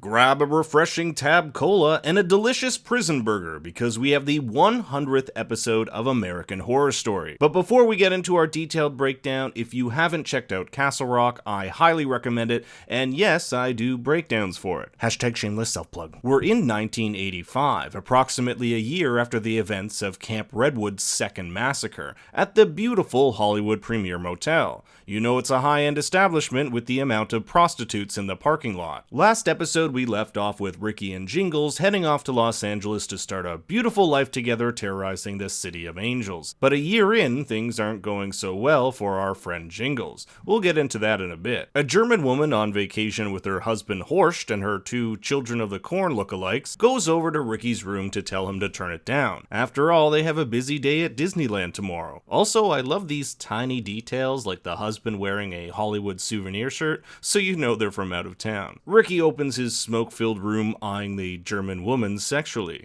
Grab a refreshing Tab Cola and a delicious prison burger because we have the 100th episode of American Horror Story. But before we get into our detailed breakdown, if you haven't checked out Castle Rock, I highly recommend it, and yes, I do breakdowns for it. Hashtag shameless self-plug. We're in 1985, approximately a year after the events of Camp Redwood's second massacre, at the beautiful Hollywood Premier Motel. You know it's a high-end establishment with the amount of prostitutes in the parking lot. Last episode we left off with Ricky and Jingles heading off to Los Angeles to start a beautiful life together terrorizing the City of Angels. But a year in, things aren't going so well for our friend Jingles. We'll get into that in a bit. A German woman on vacation with her husband Horst and her two Children of the Corn lookalikes goes over to Ricky's room to tell him to turn it down. After all, they have a busy day at Disneyland tomorrow. Also, I love these tiny details like the husband wearing a Hollywood souvenir shirt, so you know they're from out of town. Ricky opens his smoke-filled room, eyeing the German woman sexually.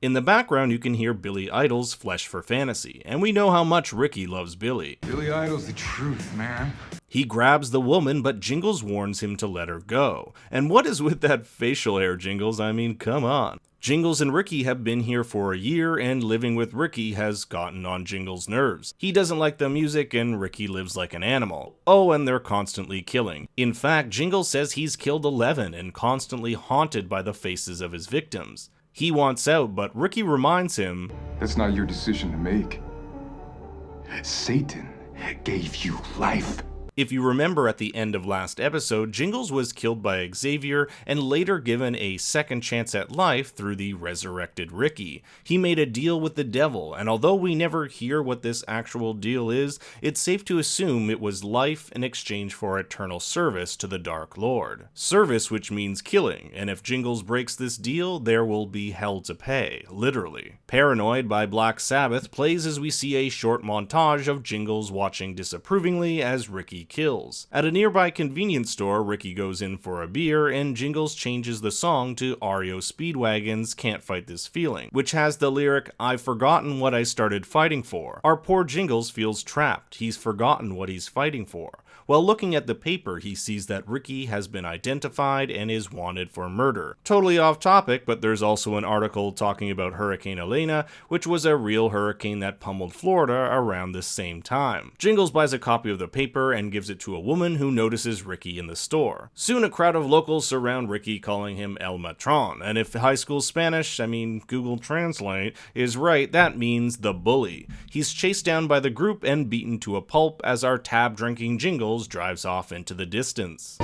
In the background, you can hear Billy Idol's Flesh for Fantasy, and we know how much Ricky loves Billy. Billy Idol's the truth, man. He grabs the woman, but Jingles warns him to let her go. And what is with that facial hair, Jingles? I mean, come on. Jingles and Ricky have been here for a year, and living with Ricky has gotten on Jingles' nerves. He doesn't like the music, and Ricky lives like an animal. Oh, and they're constantly killing. In fact, Jingles says he's killed 11 and constantly haunted by the faces of his victims. He wants out, but Ricky reminds him, That's not your decision to make. Satan gave you life. If you remember at the end of last episode, Jingles was killed by Xavier and later given a second chance at life through the resurrected Ricky. He made a deal with the devil, and although we never hear what this actual deal is, it's safe to assume it was life in exchange for eternal service to the Dark Lord. Service which means killing, and if Jingles breaks this deal, there will be hell to pay, literally. Paranoid by Black Sabbath plays as we see a short montage of Jingles watching disapprovingly as Ricky kills. At a nearby convenience store, Ricky goes in for a beer, and Jingles changes the song to REO Speedwagon's Can't Fight This Feeling, which has the lyric, I've forgotten what I started fighting for. Our poor Jingles feels trapped. He's forgotten what he's fighting for. While looking at the paper, he sees that Ricky has been identified and is wanted for murder. Totally off topic, but there's also an article talking about Hurricane Elena, which was a real hurricane that pummeled Florida around the same time. Jingles buys a copy of the paper and gives it to a woman who notices Ricky in the store. Soon a crowd of locals surround Ricky, calling him El Matron, and if high school Spanish, Google Translate, is right, that means the bully. He's chased down by the group and beaten to a pulp as our tab-drinking Jingles drives off into the distance.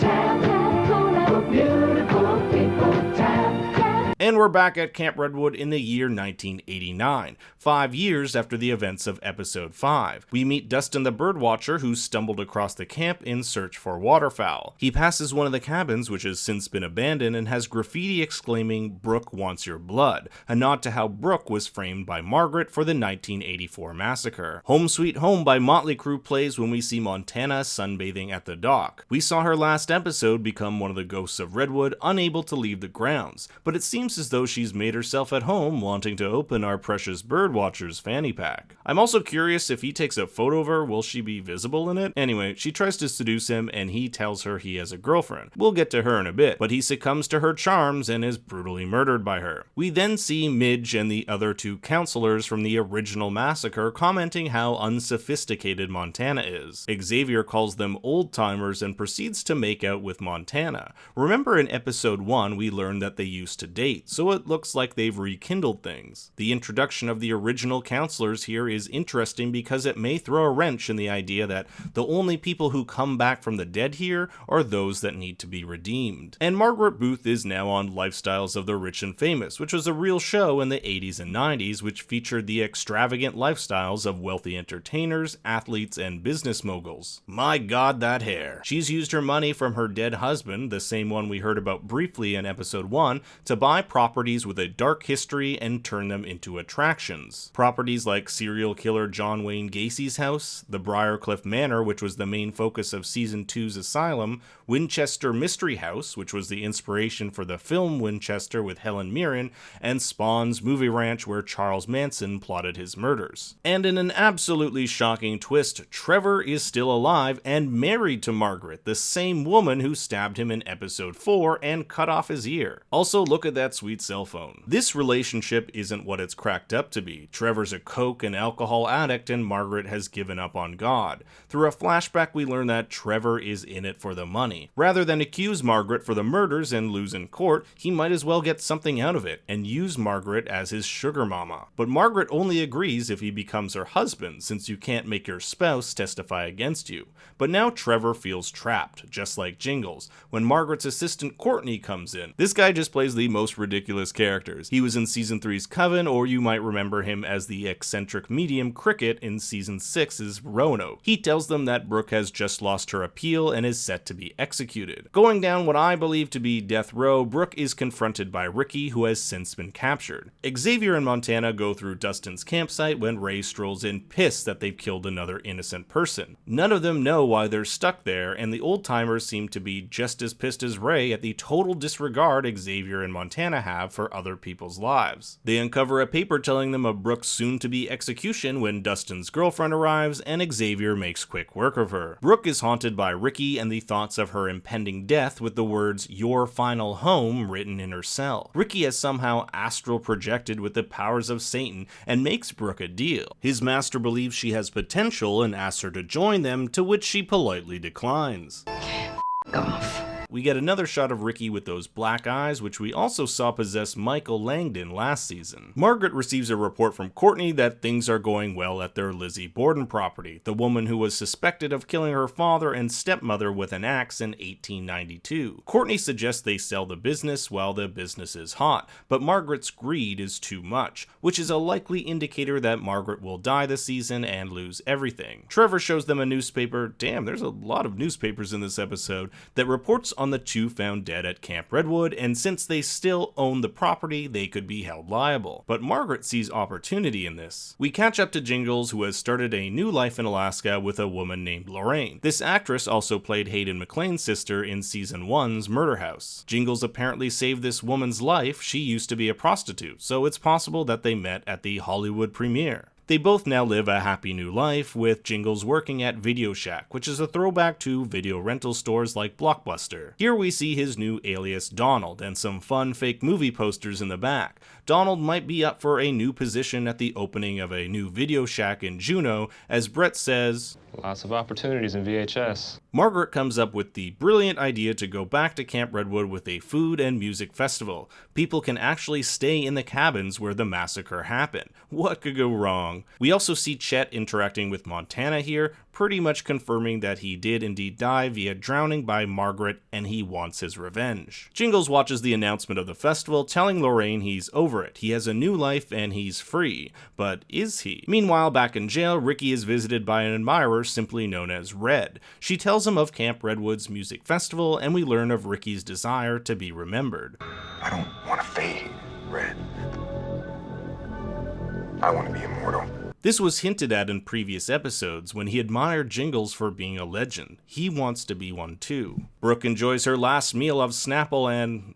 And we're back at Camp Redwood in the year 1989, 5 years after the events of episode 5. We meet Dustin the birdwatcher, who stumbled across the camp in search for waterfowl. He passes one of the cabins, which has since been abandoned, and has graffiti exclaiming, Brooke wants your blood, a nod to how Brooke was framed by Margaret for the 1984 massacre. Home Sweet Home by Motley Crue plays when we see Montana sunbathing at the dock. We saw her last episode become one of the ghosts of Redwood, unable to leave the grounds, but it seems as though she's made herself at home, wanting to open our precious birdwatcher's fanny pack. I'm also curious if he takes a photo of her, will she be visible in it? Anyway, she tries to seduce him and he tells her he has a girlfriend. We'll get to her in a bit, but he succumbs to her charms and is brutally murdered by her. We then see Midge and the other two counselors from the original massacre commenting how unsophisticated Montana is. Xavier calls them old-timers and proceeds to make out with Montana. Remember in episode 1 we learned that they used to date, so it looks like they've rekindled things. The introduction of the original counselors here is interesting because it may throw a wrench in the idea that the only people who come back from the dead here are those that need to be redeemed. And Margaret Booth is now on Lifestyles of the Rich and Famous, which was a real show in the 80s and 90s which featured the extravagant lifestyles of wealthy entertainers, athletes, and business moguls. My god, that hair. She's used her money from her dead husband, the same one we heard about briefly in episode 1, to buy properties with a dark history and turn them into attractions. Properties like serial killer John Wayne Gacy's house, the Briarcliff Manor, which was the main focus of Season 2's Asylum, Winchester Mystery House, which was the inspiration for the film Winchester with Helen Mirren, and Spawn's Movie Ranch, where Charles Manson plotted his murders. And in an absolutely shocking twist, Trevor is still alive and married to Margaret, the same woman who stabbed him in episode 4 and cut off his ear. Also, look at that sweet cell phone. This relationship isn't what it's cracked up to be. Trevor's a coke and alcohol addict and Margaret has given up on God. Through a flashback, we learn that Trevor is in it for the money. Rather than accuse Margaret for the murders and lose in court, he might as well get something out of it and use Margaret as his sugar mama. But Margaret only agrees if he becomes her husband, since you can't make your spouse testify against you. But now Trevor feels trapped, just like Jingles, when Margaret's assistant Courtney comes in. This guy just plays the most ridiculous characters. He was in Season 3's Coven, or you might remember him as the eccentric medium Cricket in Season 6's Roanoke. He tells them that Brooke has just lost her appeal and is set to be executed. Going down what I believe to be death row, Brooke is confronted by Ricky, who has since been captured. Xavier and Montana go through Dustin's campsite when Ray strolls in pissed that they've killed another innocent person. None of them know why they're stuck there, and the old-timers seem to be just as pissed as Ray at the total disregard Xavier and Montana have for other people's lives. They uncover a paper telling them of Brooke's soon-to-be execution when Dustin's girlfriend arrives, and Xavier makes quick work of her. Brooke is haunted by Ricky and the thoughts of her impending death with the words, "Your final home," written in her cell. Ricky has somehow astral projected with the powers of Satan and makes Brooke a deal. His master believes she has potential and asks her to join them, to which she politely declines. Off. We get another shot of Ricky with those black eyes, which we also saw possess Michael Langdon last season. Margaret receives a report from Courtney that things are going well at their Lizzie Borden property, the woman who was suspected of killing her father and stepmother with an axe in 1892. Courtney suggests they sell the business while the business is hot, but Margaret's greed is too much, which is a likely indicator that Margaret will die this season and lose everything. Trevor shows them a newspaper, damn, there's a lot of newspapers in this episode, that reports on the two found dead at Camp Redwood, and since they still own the property, they could be held liable. But Margaret sees opportunity in this. We catch up to Jingles, who has started a new life in Alaska with a woman named Lorraine. This actress also played Hayden McLean's sister in Season 1's Murder House. Jingles apparently saved this woman's life. She used to be a prostitute, so it's possible that they met at the Hollywood premiere. They both now live a happy new life, with Jingles working at Video Shack, which is a throwback to video rental stores like Blockbuster. Here we see his new alias Donald, and some fun fake movie posters in the back. Donald might be up for a new position at the opening of a new Video Shack in Juneau, as Brett says, "Lots of opportunities in VHS." Margaret comes up with the brilliant idea to go back to Camp Redwood with a food and music festival. People can actually stay in the cabins where the massacre happened. What could go wrong? We also see Chet interacting with Montana here, pretty much confirming that he did indeed die via drowning by Margaret and he wants his revenge. Jingles watches the announcement of the festival, telling Lorraine he's over it. He has a new life and he's free. But is he? Meanwhile, back in jail, Ricky is visited by an admirer simply known as Red. She tells him of Camp Redwood's music festival, and we learn of Ricky's desire to be remembered. I don't want to fade, Red. I want to be immortal. This was hinted at in previous episodes when he admired Jingles for being a legend. He wants to be one too. Brooke enjoys her last meal of Snapple and,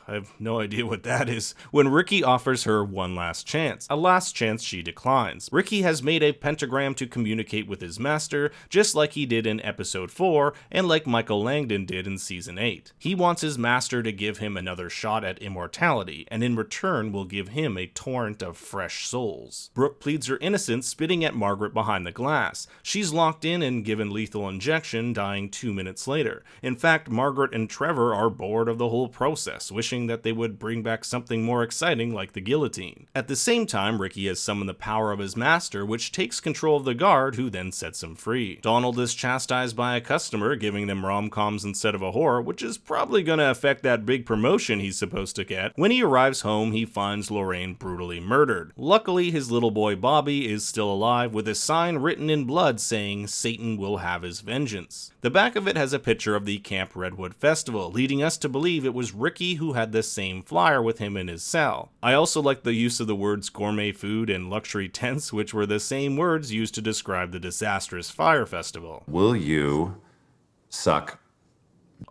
I have no idea what that is, when Ricky offers her one last chance. A last chance she declines. Ricky has made a pentagram to communicate with his master, just like he did in episode 4 and like Michael Langdon did in season 8. He wants his master to give him another shot at immortality, and in return will give him a torrent of fresh souls. Brooke pleads her innocence, spitting at Margaret behind the glass. She's locked in and given lethal injection, dying 2 minutes later. In fact, Margaret and Trevor are bored of the whole process, wishing that they would bring back something more exciting like the guillotine. At the same time, Ricky has summoned the power of his master, which takes control of the guard, who then sets him free. Donald is chastised by a customer, giving them rom-coms instead of a horror, which is probably gonna affect that big promotion he's supposed to get. When he arrives home, he finds Lorraine brutally murdered. Luckily, his little boy Bobby is is still alive with a sign written in blood saying Satan will have his vengeance. The back of it has a picture of the Camp Redwood Festival, leading us to believe it was Ricky who had the same flyer with him in his cell. I also like the use of the words gourmet food and luxury tents, which were the same words used to describe the disastrous fire festival. Will you suck?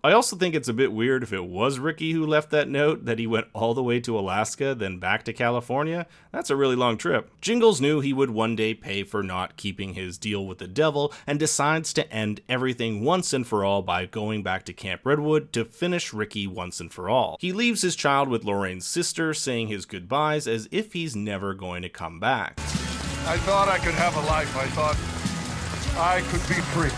I also think it's a bit weird if it was Ricky who left that note, that he went all the way to Alaska, then back to California. That's a really long trip. Jingles knew he would one day pay for not keeping his deal with the devil, and decides to end everything once and for all by going back to Camp Redwood to finish Ricky once and for all. He leaves his child with Lorraine's sister, saying his goodbyes as if he's never going to come back. I thought I could have a life. I thought I could be free.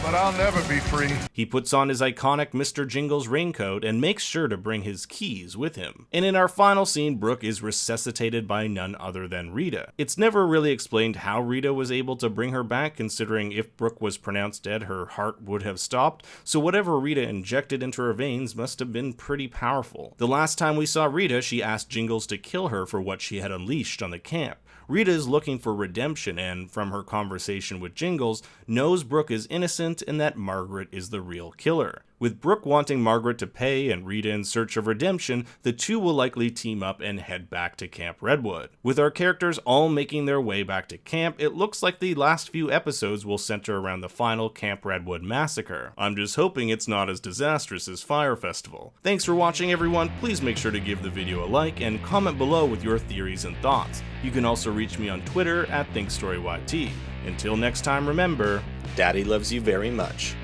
But I'll never be free. He puts on his iconic Mr. Jingles raincoat and makes sure to bring his keys with him. And in our final scene, Brooke is resuscitated by none other than Rita. It's never really explained how Rita was able to bring her back, considering if Brooke was pronounced dead, her heart would have stopped, so whatever Rita injected into her veins must have been pretty powerful. The last time we saw Rita, she asked Jingles to kill her for what she had unleashed on the camp. Rita is looking for redemption and, from her conversation with Jingles, knows Brooke is innocent and that Margaret is the real killer. With Brooke wanting Margaret to pay and Rita in search of redemption, the two will likely team up and head back to Camp Redwood. With our characters all making their way back to camp, it looks like the last few episodes will center around the final Camp Redwood massacre. I'm just hoping it's not as disastrous as Fire Festival. Thanks for watching, everyone. Please make sure to give the video a like and comment below with your theories and thoughts. You can also reach me on Twitter @ThinkStoryYT. Until next time, remember, Daddy loves you very much.